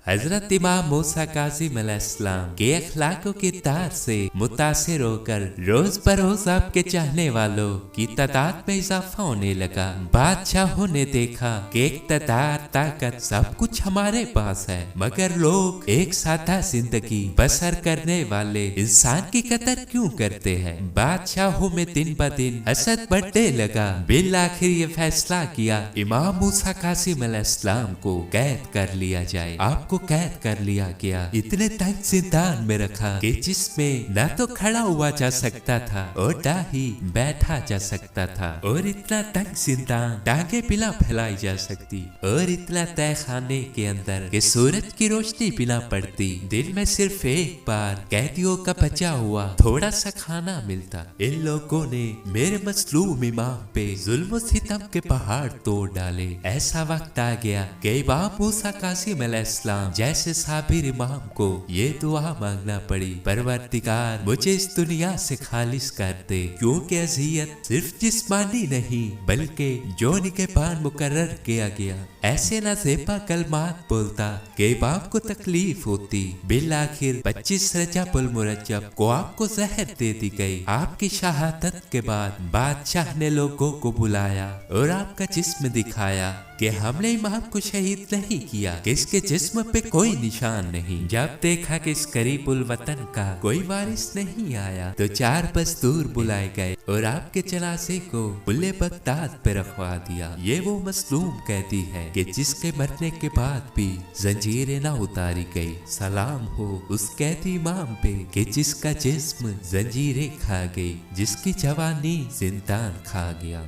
हजरत इमाम मूसा कासिम अलैहिस्सलाम के अखलाकों की तार से मुतासिर होकर रोज बरोज आपके चाहने वालों की तादाद में इजाफा होने लगा। बादशाहों ने देखा कि इक़्तिदार, ताकत, सब कुछ हमारे पास है, मगर लोग एक सादा जिंदगी बसर करने वाले इंसान की कदर क्यों करते हैं। बादशाहों में दिन ब दिन हसद बढ़ने लगा। बिल आखिर ये फैसला किया इमाम मूसा कासिम अलैहिस्सलाम को कैद कर लिया जाए। आपको कैद कर लिया गया, इतने तंग जिंदान में रखा कि जिसमें न तो खड़ा हुआ जा सकता था और न ही बैठा जा सकता था, और इतना तंग जिंदान, टांगे बिना फैलाई जा सकती, और इतना तय खाने के अंदर कि सूरज की रोशनी बिना पड़ती। दिन में सिर्फ एक बार कैदियों का बचा हुआ थोड़ा सा खाना मिलता। इन लोगों ने मेरे मजलूम इमाम पे जुल्म सितम के पहाड़ तोड़ डाले। ऐसा वक्त आ गया कि इमाम मूसा कासिम अलैहिस्सलाम जैसे साबिर इमाम को ये दुआ मांगना पड़ी, परवरदिगार मुझे इस दुनिया से खालिस कर दे, क्योंकि अज़ियत सिर्फ जिस्मानी नहीं बल्कि जो निगहबान मुकर्रर किया गया। ऐसे नाज़ेबा कलमात बोलता कि इमाम को तकलीफ होती। बिल आखिर 25 रजबुल मुरज्जब को आपको जहर दे दी गई। आपकी शहादत के बाद बादशाह ने लोगों को बुलाया और आपका जिस्म दिखाया कि हमने इमाम को शहीद नहीं किया, कि इसके जिस्म पे कोई निशान नहीं। जब देखा कि इस करीबुल वतन का कोई वारिस नहीं आया तो 4 मजदूर बुलाए गए और आपके जनाजे को बुल्ले बगदाद पे रखवा दिया। ये वो मजलूम कैदी है कि जिसके मरने के बाद भी जंजीरें ना उतारी गई। सलाम हो उस कैदी इमाम पे कि जिसका जिस्म जंजीरें खा गई, जिसकी जवानी जिंदान खा गया।